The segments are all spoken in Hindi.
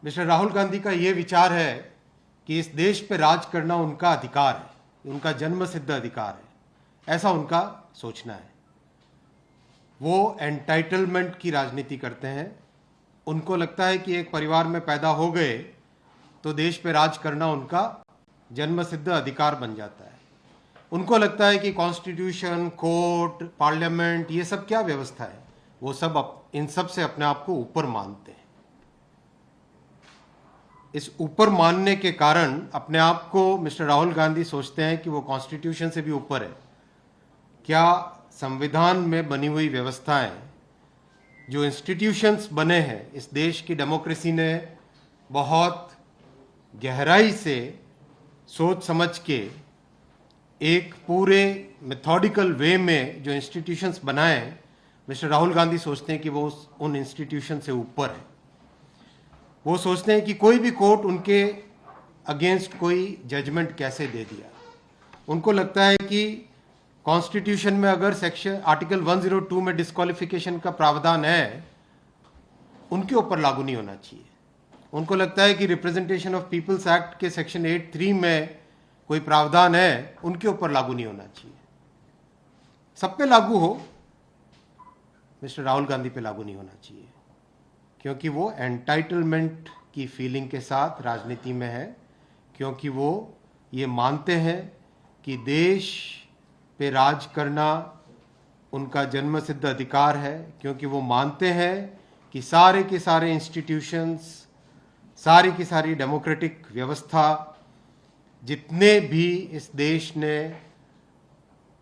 मिस्टर राहुल गांधी का ये विचार है कि इस देश पे राज करना उनका अधिकार है, उनका जन्मसिद्ध अधिकार है, ऐसा उनका सोचना है। वो एंटाइटलमेंट की राजनीति करते हैं। उनको लगता है कि एक परिवार में पैदा हो गए तो देश पे राज करना उनका जन्मसिद्ध अधिकार बन जाता है। उनको लगता है कि कॉन्स्टिट्यूशन, कोर्ट, पार्लियामेंट, ये सब क्या व्यवस्था है, वो सब इन सब से अपने आप को ऊपर मानते हैं। इस ऊपर मानने के कारण अपने आप को मिस्टर राहुल गांधी सोचते हैं कि वो कॉन्स्टिट्यूशन से भी ऊपर है। क्या संविधान में बनी हुई व्यवस्थाएं, जो इंस्टीट्यूशंस बने हैं, इस देश की डेमोक्रेसी ने बहुत गहराई से सोच समझ के एक पूरे मेथोडिकल वे में जो इंस्टीट्यूशंस बनाए, मिस्टर राहुल गांधी सोचते हैं कि वो उन इंस्टीट्यूशन से ऊपर है। वो सोचते हैं कि कोई भी कोर्ट उनके अगेंस्ट कोई जजमेंट कैसे दे दिया। उनको लगता है कि कॉन्स्टिट्यूशन में अगर सेक्शन आर्टिकल 102 में डिस्क्वालिफिकेशन का प्रावधान है, उनके ऊपर लागू नहीं होना चाहिए। उनको लगता है कि रिप्रेजेंटेशन ऑफ पीपल्स एक्ट के सेक्शन 8(3) में कोई प्रावधान है, उनके ऊपर लागू नहीं होना चाहिए। सब पे लागू हो, मिस्टर राहुल गांधी पे लागू नहीं होना चाहिए, क्योंकि वो एंटाइटलमेंट की फीलिंग के साथ राजनीति में है, क्योंकि वो ये मानते हैं कि देश पे राज करना उनका जन्मसिद्ध अधिकार है, क्योंकि वो मानते हैं कि सारे के सारे इंस्टीट्यूशंस, सारी की सारी डेमोक्रेटिक व्यवस्था, जितने भी इस देश ने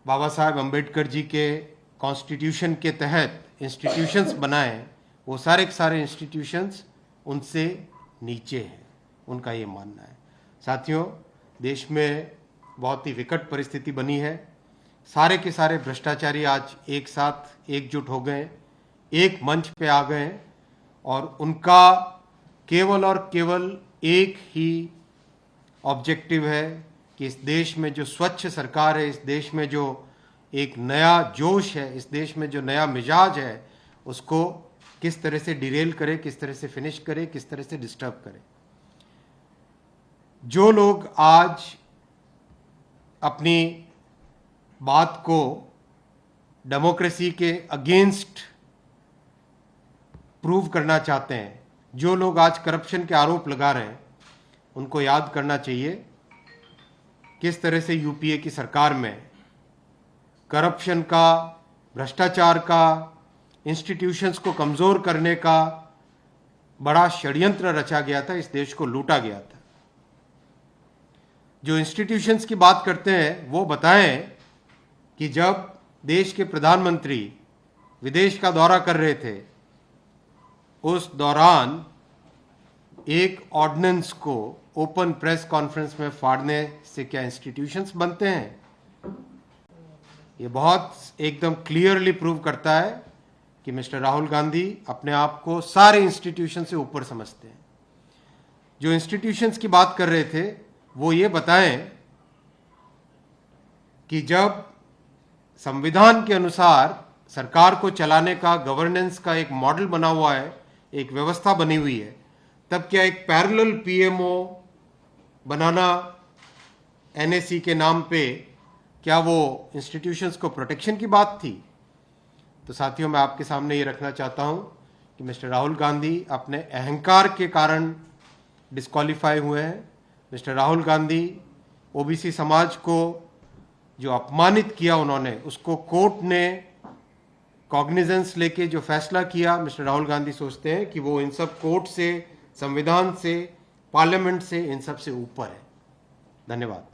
बाबा साहेब अम्बेडकर जी के कॉन्स्टिट्यूशन के तहत इंस्टीट्यूशंस बनाए, वो सारे के सारे इंस्टीट्यूशंस उनसे नीचे हैं। उनका ये मानना है। साथियों, देश में बहुत ही विकट परिस्थिति बनी है। सारे के सारे भ्रष्टाचारी आज एक साथ एकजुट हो गए, एक मंच पे आ गए, और उनका केवल और केवल एक ही ऑब्जेक्टिव है कि इस देश में जो स्वच्छ सरकार है, इस देश में जो एक नया जोश है, इस देश में जो नया मिजाज है, उसको किस तरह से डिरेल करे, किस तरह से फिनिश करे, किस तरह से डिस्टर्ब करे। जो लोग आज अपनी बात को डेमोक्रेसी के अगेंस्ट प्रूव करना चाहते हैं, जो लोग आज करप्शन के आरोप लगा रहे हैं, उनको याद करना चाहिए किस तरह से यूपीए की सरकार में करप्शन का, भ्रष्टाचार का, इंस्टीट्यूशंस को कमज़ोर करने का बड़ा षड्यंत्र रचा गया था, इस देश को लूटा गया था। जो इंस्टीट्यूशंस की बात करते हैं वो बताएं कि जब देश के प्रधानमंत्री विदेश का दौरा कर रहे थे, उस दौरान एक ऑर्डिनेंस को ओपन प्रेस कॉन्फ्रेंस में फाड़ने से क्या इंस्टीट्यूशंस बनते हैं? ये बहुत एकदम क्लियरली प्रूव करता है कि मिस्टर राहुल गांधी अपने आप को सारे इंस्टीट्यूशन से ऊपर समझते हैं। जो इंस्टीट्यूशंस की बात कर रहे थे वो ये बताएं कि जब संविधान के अनुसार सरकार को चलाने का, गवर्नेंस का एक मॉडल बना हुआ है, एक व्यवस्था बनी हुई है, तब क्या एक पैरेलल पीएमओ बनाना एनएसी के नाम पे, क्या वो इंस्टीट्यूशंस को प्रोटेक्शन की बात थी? तो साथियों, मैं आपके सामने ये रखना चाहता हूँ कि मिस्टर राहुल गांधी अपने अहंकार के कारण डिस्क्वालीफाई हुए हैं। मिस्टर राहुल गांधी ओबीसी समाज को जो अपमानित किया उन्होंने, उसको कोर्ट ने कॉग्निजेंस लेके जो फैसला किया, मिस्टर राहुल गांधी सोचते हैं कि वो इन सब कोर्ट से, संविधान से, पार्लियामेंट से, इन सब से ऊपर है। धन्यवाद।